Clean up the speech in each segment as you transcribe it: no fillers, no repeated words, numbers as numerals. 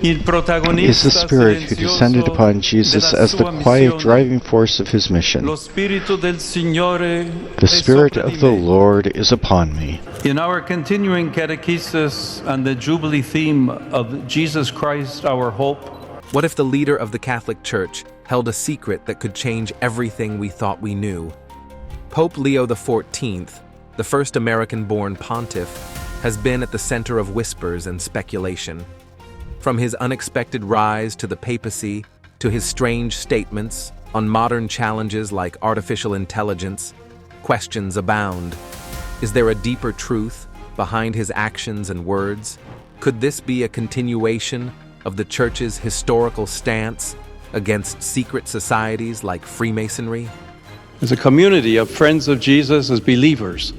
is the Spirit who descended upon Jesus as the quiet driving force of his mission. The Spirit of the Lord is upon me. In our continuing catechesis on the Jubilee theme of Jesus Christ, our hope, what if the leader of the Catholic Church held a secret that could change everything we thought we knew? Pope Leo XIV, the first American-born pontiff, has been at the center of whispers and speculation. From his unexpected rise to the papacy, to his strange statements on modern challenges like artificial intelligence, questions abound. Is there a deeper truth behind his actions and words? Could this be a continuation of the Church's historical stance against secret societies like Freemasonry? as a community of friends of Jesus, as believers,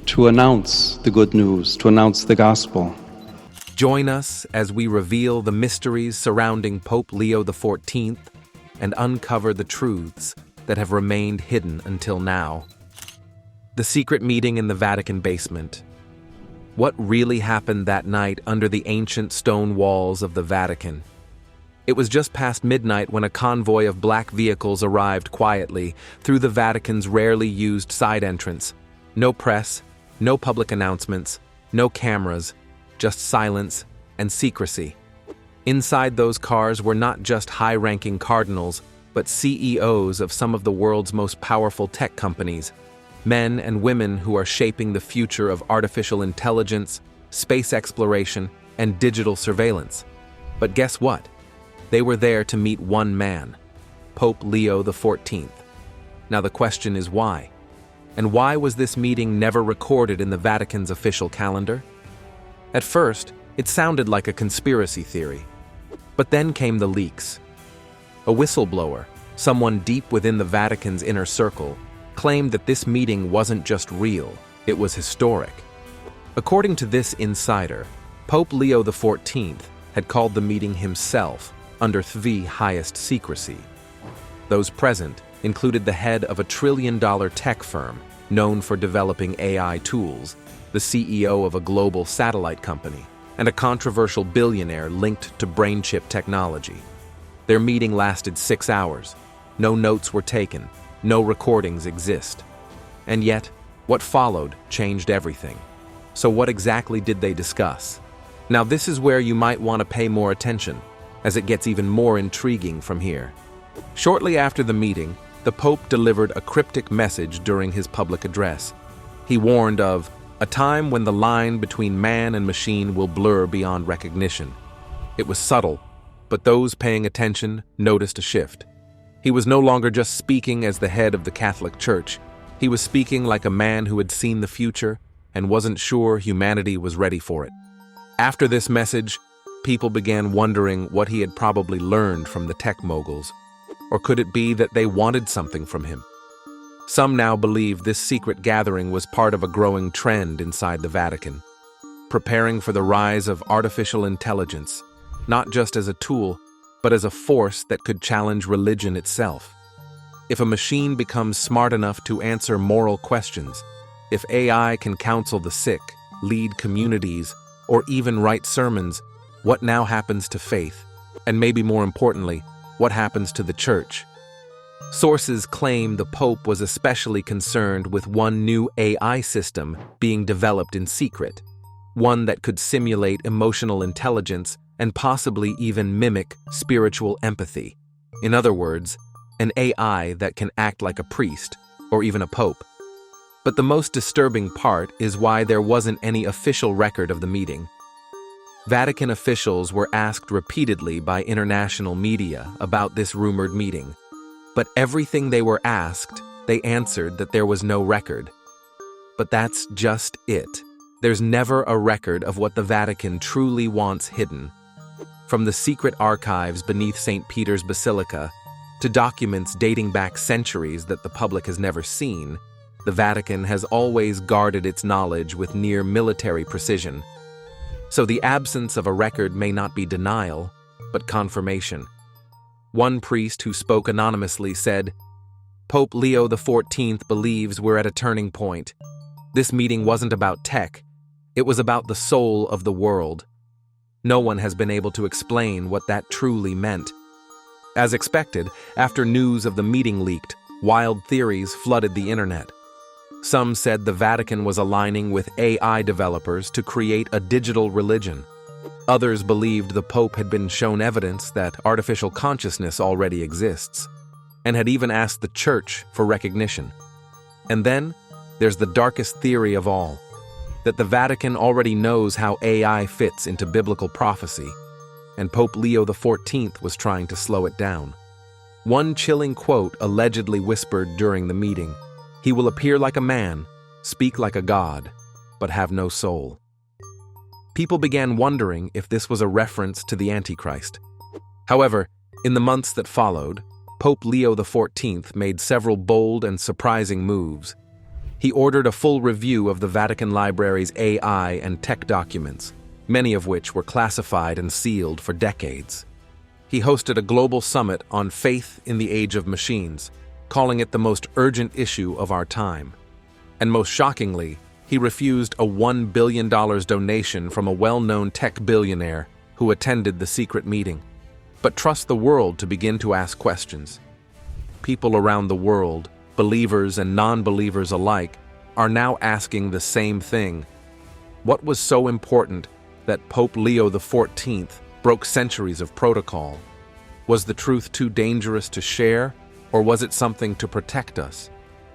to announce the good news, to announce the gospel. Join us as we reveal the mysteries surrounding Pope Leo XIV and uncover the truths that have remained hidden until now. The secret meeting in the Vatican basement. What really happened that night under the ancient stone walls of the Vatican? It was just past midnight when a convoy of black vehicles arrived quietly through the Vatican's rarely used side entrance. No press, no public announcements, no cameras, just silence and secrecy. Inside those cars were not just high-ranking cardinals, but CEOs of some of the world's most powerful tech companies, men and women who are shaping the future of artificial intelligence, space exploration, and digital surveillance. But guess what? They were there to meet one man, Pope Leo XIV. Now the question is why? And why was this meeting never recorded in the Vatican's official calendar? At first, it sounded like a conspiracy theory. But then came the leaks. A whistleblower, someone deep within the Vatican's inner circle, claimed that this meeting wasn't just real, it was historic. According to this insider, Pope Leo XIV had called the meeting himself under the highest secrecy. Those present included the head of a trillion-dollar tech firm known for developing AI tools, the CEO of a global satellite company, and a controversial billionaire linked to brain chip technology. Their meeting lasted 6 hours. No notes were taken. No recordings exist. And yet, what followed changed everything. So what exactly did they discuss? Now this is where you might want to pay more attention, as it gets even more intriguing from here. Shortly after the meeting, the Pope delivered a cryptic message during his public address. He warned of a time when the line between man and machine will blur beyond recognition. It was subtle, but those paying attention noticed a shift. He was no longer just speaking as the head of the Catholic Church. He was speaking like a man who had seen the future and wasn't sure humanity was ready for it. After this message, people began wondering what he had probably learned from the tech moguls. Or could it be that they wanted something from him? Some now believe this secret gathering was part of a growing trend inside the Vatican, preparing for the rise of artificial intelligence, not just as a tool, but as a force that could challenge religion itself. If a machine becomes smart enough to answer moral questions, if AI can counsel the sick, lead communities, or even write sermons, what now happens to faith? And maybe more importantly, what happens to the Church? Sources claim the Pope was especially concerned with one new AI system being developed in secret, one that could simulate emotional intelligence and possibly even mimic spiritual empathy. In other words, an AI that can act like a priest or even a pope. But the most disturbing part is why there wasn't any official record of the meeting. Vatican officials were asked repeatedly by international media about this rumored meeting. But everything they were asked, they answered that there was no record. But that's just it. There's never a record of what the Vatican truly wants hidden. From the secret archives beneath St. Peter's Basilica to documents dating back centuries that the public has never seen, the Vatican has always guarded its knowledge with near military precision. So the absence of a record may not be denial, but confirmation. One priest who spoke anonymously said, "Pope Leo XIV believes we're at a turning point. This meeting wasn't about tech. It was about the soul of the world. No one has been able to explain what that truly meant. As expected, after news of the meeting leaked, wild theories flooded the internet. Some said the Vatican was aligning with AI developers to create a digital religion. Others believed the Pope had been shown evidence that artificial consciousness already exists, and had even asked the Church for recognition. And then, there's the darkest theory of all, that the Vatican already knows how AI fits into biblical prophecy, and Pope Leo XIV was trying to slow it down. One chilling quote allegedly whispered during the meeting, "He will appear like a man, speak like a god, but have no soul." People began wondering if this was a reference to the Antichrist. However, in the months that followed, Pope Leo XIV made several bold and surprising moves. He ordered a full review of the Vatican Library's AI and tech documents, many of which were classified and sealed for decades. He hosted a global summit on faith in the age of machines, calling it the most urgent issue of our time. And most shockingly, he refused a $1 billion donation from a well-known tech billionaire who attended the secret meeting, but trusts the world to begin to ask questions. People around the world, believers and non-believers alike, are now asking the same thing. What was so important that Pope Leo XIV broke centuries of protocol? Was the truth too dangerous to share, or was it something to protect us?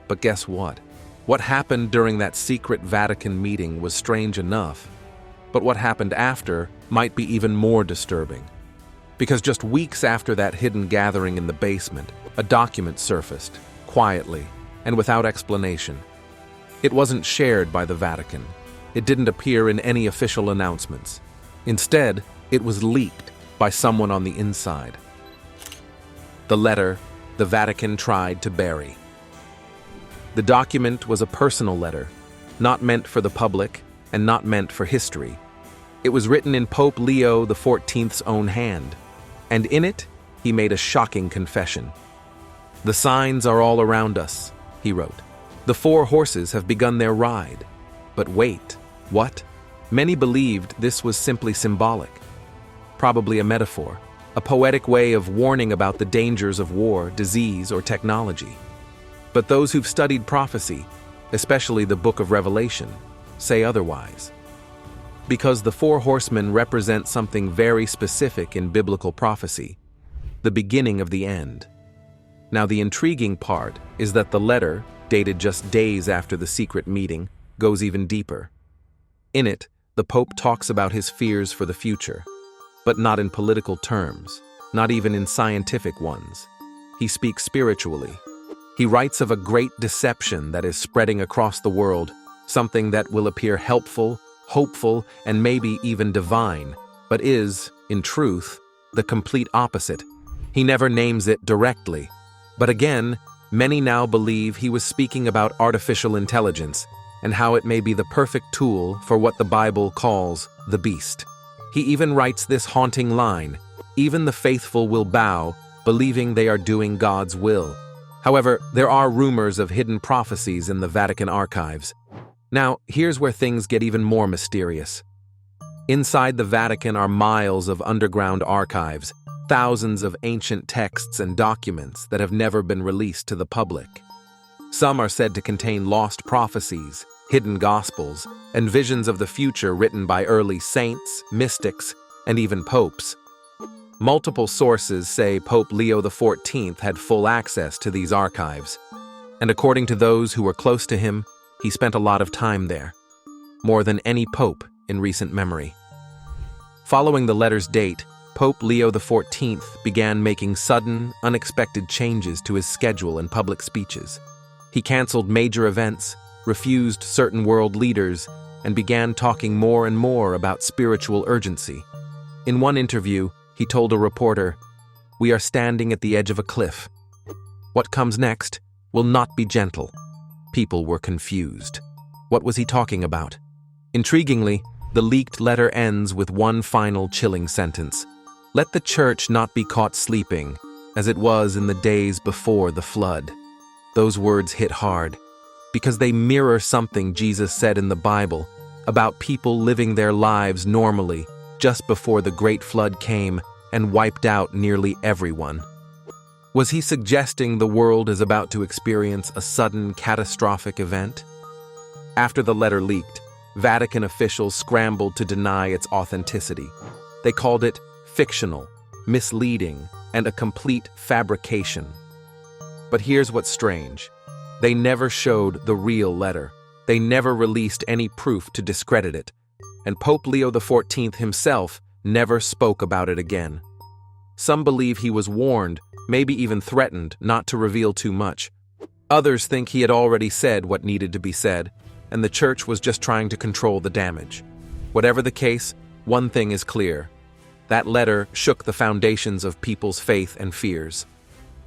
But guess what? What happened during that secret Vatican meeting was strange enough, but what happened after might be even more disturbing. Because just weeks after that hidden gathering in the basement, a document surfaced, quietly, and without explanation. It wasn't shared by the Vatican. It didn't appear in any official announcements. Instead, it was leaked by someone on the inside. The letter the Vatican tried to bury. The document was a personal letter, not meant for the public and not meant for history. It was written in Pope Leo XIV's own hand, and in it, he made a shocking confession. "The signs are all around us," he wrote. "The 4 horses have begun their ride." But wait, what? Many believed this was simply symbolic, probably a metaphor, a poetic way of warning about the dangers of war, disease, or technology. But those who've studied prophecy, especially the Book of Revelation, say otherwise. Because the 4 horsemen represent something very specific in biblical prophecy, the beginning of the end. Now, the intriguing part is that the letter, dated just days after the secret meeting, goes even deeper. In it, the Pope talks about his fears for the future, but not in political terms, not even in scientific ones. He speaks spiritually. He writes of a great deception that is spreading across the world, something that will appear helpful, hopeful, and maybe even divine, but is, in truth, the complete opposite. He never names it directly. But again, many now believe he was speaking about artificial intelligence and how it may be the perfect tool for what the Bible calls the beast. He even writes this haunting line, "Even the faithful will bow, believing they are doing God's will." However, there are rumors of hidden prophecies in the Vatican archives. Now, here's where things get even more mysterious. Inside the Vatican are miles of underground archives, thousands of ancient texts and documents that have never been released to the public. Some are said to contain lost prophecies, hidden gospels, and visions of the future written by early saints, mystics, and even popes. Multiple sources say Pope Leo XIV had full access to these archives, and according to those who were close to him, he spent a lot of time there, more than any pope in recent memory. Following the letter's date, Pope Leo XIV began making sudden, unexpected changes to his schedule and public speeches. He canceled major events, refused certain world leaders, and began talking more and more about spiritual urgency. In one interview, he told a reporter, "We are standing at the edge of a cliff. What comes next will not be gentle." People were confused. What was he talking about? Intriguingly, the leaked letter ends with one final chilling sentence. "Let the church not be caught sleeping, as it was in the days before the flood." Those words hit hard, because they mirror something Jesus said in the Bible about people living their lives normally, just before the Great Flood came and wiped out nearly everyone. Was he suggesting the world is about to experience a sudden catastrophic event? After the letter leaked, Vatican officials scrambled to deny its authenticity. They called it fictional, misleading, and a complete fabrication. But here's what's strange. They never showed the real letter. They never released any proof to discredit it. And Pope Leo XIV himself never spoke about it again. Some believe he was warned, maybe even threatened, not to reveal too much. Others think he had already said what needed to be said, and the Church was just trying to control the damage. Whatever the case, one thing is clear. That letter shook the foundations of people's faith and fears.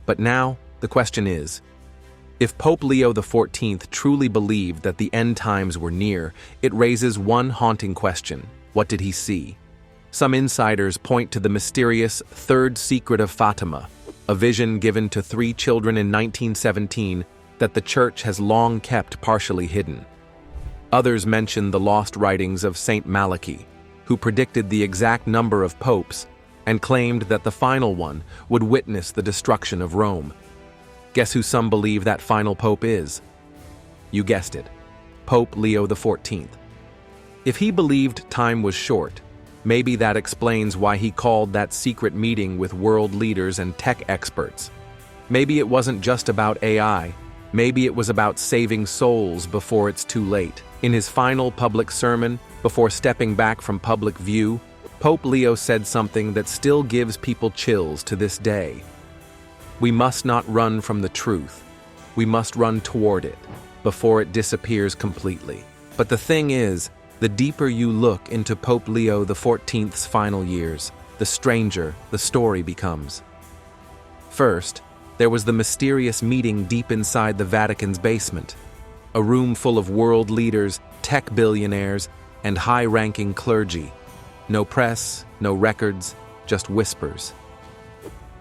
But now, the question is, if Pope Leo XIV truly believed that the end times were near, it raises one haunting question. What did he see? Some insiders point to the mysterious Third Secret of Fatima, a vision given to 3 children in 1917 that the Church has long kept partially hidden. Others mention the lost writings of Saint Malachy, who predicted the exact number of popes and claimed that the final one would witness the destruction of Rome. Guess who some believe that final pope is? You guessed it, Pope Leo XIV. If he believed time was short, maybe that explains why he called that secret meeting with world leaders and tech experts. Maybe it wasn't just about AI. Maybe it was about saving souls before it's too late. In his final public sermon, before stepping back from public view, Pope Leo said something that still gives people chills to this day. We must not run from the truth. We must run toward it before it disappears completely. But the thing is, the deeper you look into Pope Leo XIV's final years, the stranger the story becomes. First, there was the mysterious meeting deep inside the Vatican's basement, a room full of world leaders, tech billionaires, and high-ranking clergy. No press, no records, just whispers.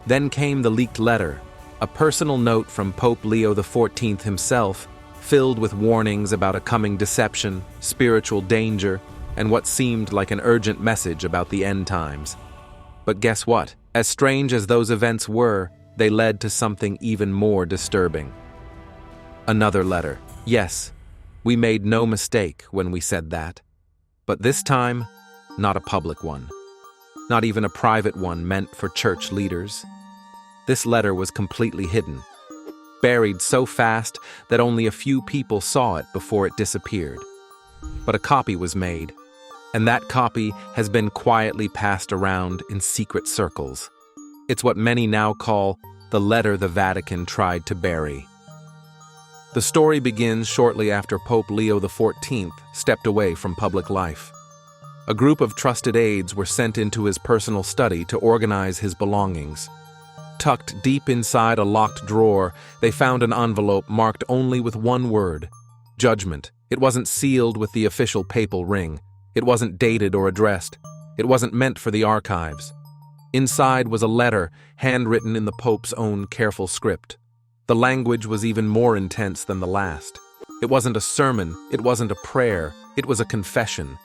Then came the leaked letter, a personal note from Pope Leo XIV himself, filled with warnings about a coming deception, spiritual danger, and what seemed like an urgent message about the end times. But guess what? As strange as those events were, they led to something even more disturbing. Another letter. Yes, we made no mistake when we said that. But this time, not a public one. Not even a private one meant for church leaders. This letter was completely hidden, buried so fast that only a few people saw it before it disappeared. But a copy was made, and that copy has been quietly passed around in secret circles. It's what many now call the letter the Vatican tried to bury. The story begins shortly after Pope Leo XIV stepped away from public life. A group of trusted aides were sent into his personal study to organize his belongings. Tucked deep inside a locked drawer, they found an envelope marked only with one word: judgment. It wasn't sealed with the official papal ring. It wasn't dated or addressed. It wasn't meant for the archives. Inside was a letter, handwritten in the Pope's own careful script. The language was even more intense than the last. It wasn't a sermon, it wasn't a prayer, it was a confession.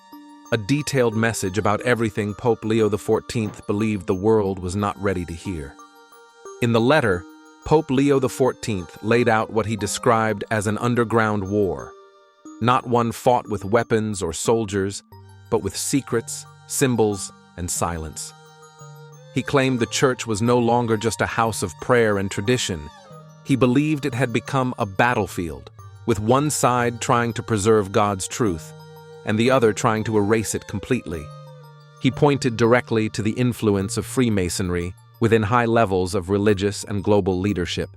A detailed message about everything Pope Leo XIV believed the world was not ready to hear. In the letter, Pope Leo XIV laid out what he described as an underground war. Not one fought with weapons or soldiers, but with secrets, symbols, and silence. He claimed the Church was no longer just a house of prayer and tradition. He believed it had become a battlefield, with one side trying to preserve God's truth, and the other trying to erase it completely. He pointed directly to the influence of Freemasonry within high levels of religious and global leadership.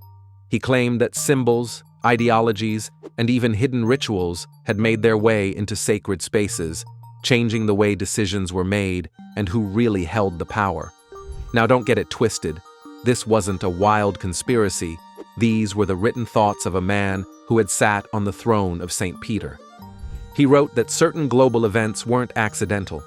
He claimed that symbols, ideologies, and even hidden rituals had made their way into sacred spaces, changing the way decisions were made and who really held the power. Now don't get it twisted. This wasn't a wild conspiracy. These were the written thoughts of a man who had sat on the throne of St. Peter. He wrote that certain global events weren't accidental.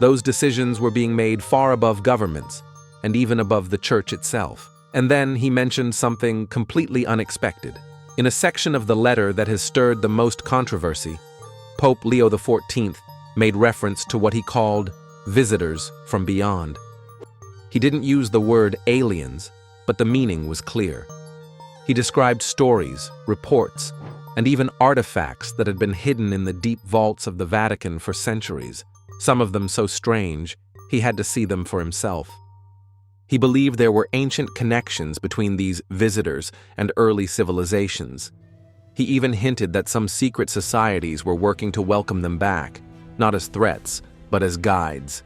Those decisions were being made far above governments, and even above the Church itself. And then he mentioned something completely unexpected. In a section of the letter that has stirred the most controversy, Pope Leo XIV made reference to what he called visitors from beyond. He didn't use the word aliens, but the meaning was clear. He described stories, reports, and even artifacts that had been hidden in the deep vaults of the Vatican for centuries, some of them so strange he had to see them for himself. He believed there were ancient connections between these visitors and early civilizations. He even hinted that some secret societies were working to welcome them back, not as threats, but as guides.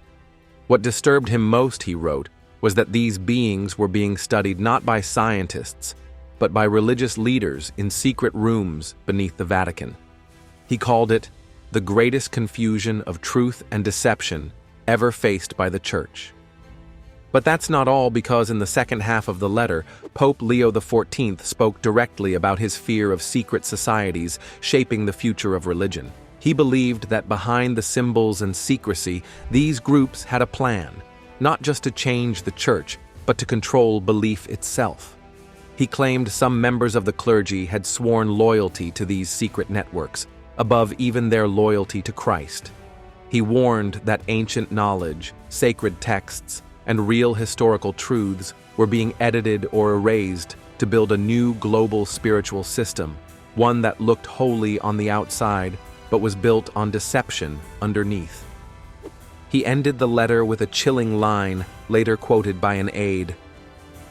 What disturbed him most, he wrote, was that these beings were being studied not by scientists, but by religious leaders in secret rooms beneath the Vatican. He called it the greatest confusion of truth and deception ever faced by the Church. But that's not all, because in the second half of the letter, Pope Leo XIV spoke directly about his fear of secret societies shaping the future of religion. He believed that behind the symbols and secrecy, these groups had a plan, not just to change the Church, but to control belief itself. He claimed some members of the clergy had sworn loyalty to these secret networks, above even their loyalty to Christ. He warned that ancient knowledge, sacred texts, and real historical truths were being edited or erased to build a new global spiritual system, one that looked holy on the outside but was built on deception underneath. He ended the letter with a chilling line, later quoted by an aide: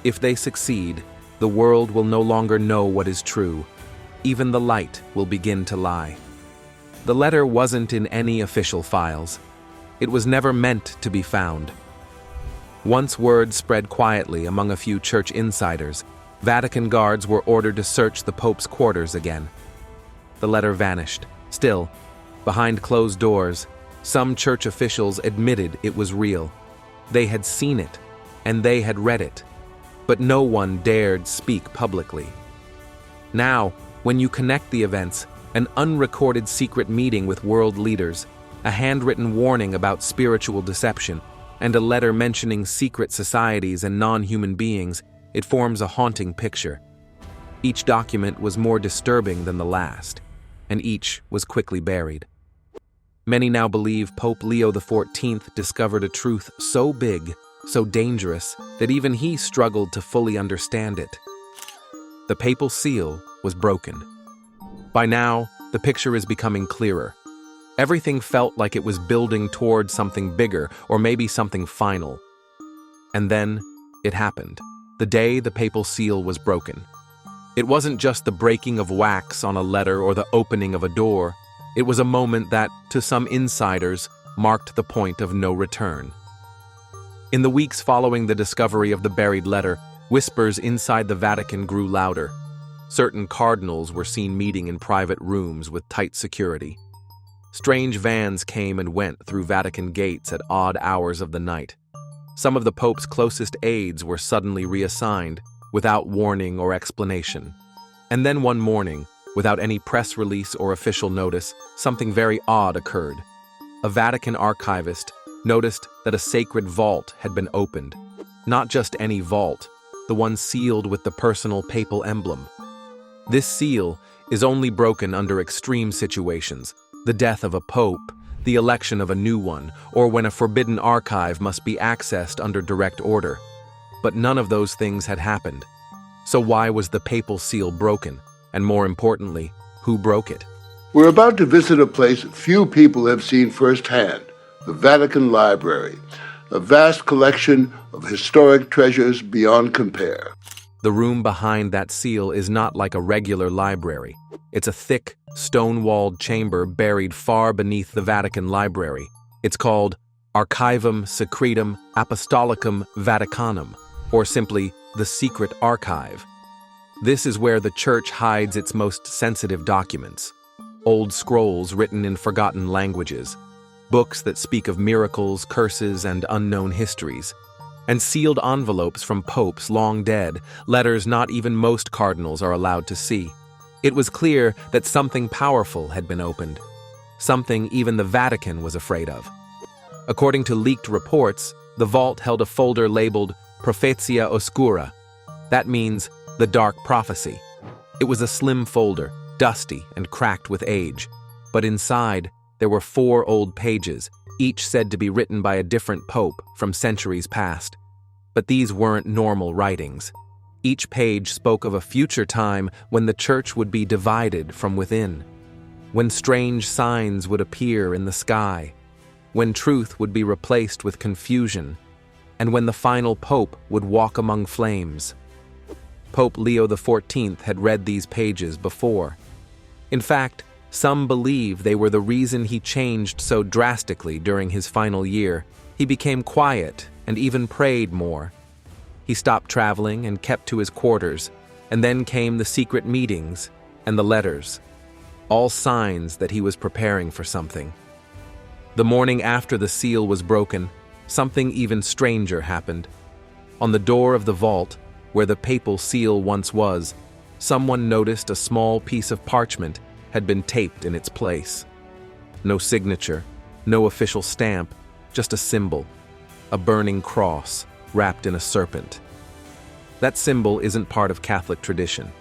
"If they succeed, the world will no longer know what is true. Even the light will begin to lie." The letter wasn't in any official files. It was never meant to be found. Once word spread quietly among a few church insiders, Vatican guards were ordered to search the Pope's quarters again. The letter vanished. Still, behind closed doors, some church officials admitted it was real. They had seen it, and they had read it, but no one dared speak publicly. Now, when you connect the events, an unrecorded secret meeting with world leaders, a handwritten warning about spiritual deception, and a letter mentioning secret societies and non-human beings, it forms a haunting picture. Each document was more disturbing than the last, and each was quickly buried. Many now believe Pope Leo XIV discovered a truth so big, so dangerous, that even he struggled to fully understand it. The papal seal was broken. By now, the picture is becoming clearer. Everything felt like it was building toward something bigger, or maybe something final. And then, it happened. The day the papal seal was broken. It wasn't just the breaking of wax on a letter or the opening of a door. It was a moment that, to some insiders, marked the point of no return. In the weeks following the discovery of the buried letter, whispers inside the Vatican grew louder. Certain cardinals were seen meeting in private rooms with tight security. Strange vans came and went through Vatican gates at odd hours of the night. Some of the Pope's closest aides were suddenly reassigned, without warning or explanation. And then one morning, without any press release or official notice, something very odd occurred. A Vatican archivist noticed that a sacred vault had been opened. Not just any vault, the one sealed with the personal papal emblem. This seal is only broken under extreme situations: the death of a pope, the election of a new one, or when a forbidden archive must be accessed under direct order. But none of those things had happened. So why was the papal seal broken? And more importantly, who broke it? We're about to visit a place few people have seen firsthand, the Vatican Library, a vast collection of historic treasures beyond compare. The room behind that seal is not like a regular library. It's a thick, stone-walled chamber buried far beneath the Vatican Library. It's called Archivum Secretum Apostolicum Vaticanum, or simply the Secret Archive. This is where the Church hides its most sensitive documents: old scrolls written in forgotten languages, books that speak of miracles, curses, and unknown histories, and sealed envelopes from popes long dead, letters not even most cardinals are allowed to see. It was clear that something powerful had been opened, something even the Vatican was afraid of. According to leaked reports, the vault held a folder labeled Prophetia Oscura. That means the dark prophecy. It was a slim folder, dusty and cracked with age, but inside there were 4 old pages, each said to be written by a different pope from centuries past. But these weren't normal writings. Each page spoke of a future time when the church would be divided from within, when strange signs would appear in the sky, when truth would be replaced with confusion, and when the final pope would walk among flames. Pope Leo XIV had read these pages before. In fact, some believe they were the reason he changed so drastically during his final year. He became quiet and even prayed more. He stopped traveling and kept to his quarters, and then came the secret meetings and the letters, all signs that he was preparing for something. The morning after the seal was broken, something even stranger happened. On the door of the vault, where the papal seal once was, someone noticed a small piece of parchment had been taped in its place. No signature, no official stamp, just a symbol, a burning cross wrapped in a serpent. That symbol isn't part of Catholic tradition,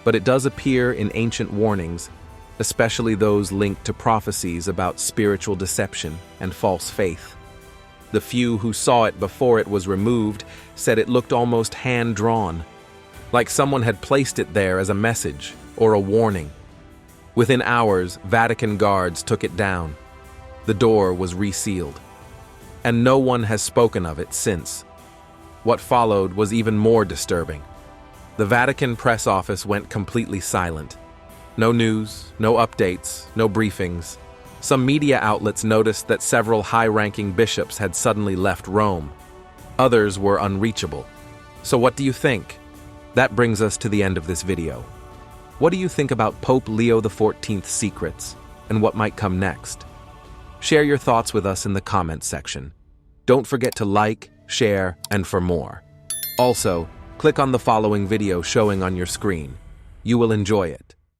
but it does appear in ancient warnings, especially those linked to prophecies about spiritual deception and false faith. The few who saw it before it was removed said it looked almost hand-drawn, like someone had placed it there as a message or a warning. Within hours, Vatican guards took it down. The door was resealed, and no one has spoken of it since. What followed was even more disturbing. The Vatican press office went completely silent. No news, no updates, no briefings. Some media outlets noticed that several high-ranking bishops had suddenly left Rome. Others were unreachable. So what do you think? That brings us to the end of this video. What do you think about Pope Leo XIV's secrets and what might come next? Share your thoughts with us in the comments section. Don't forget to like, share, and for more. Also, click on the following video showing on your screen. You will enjoy it.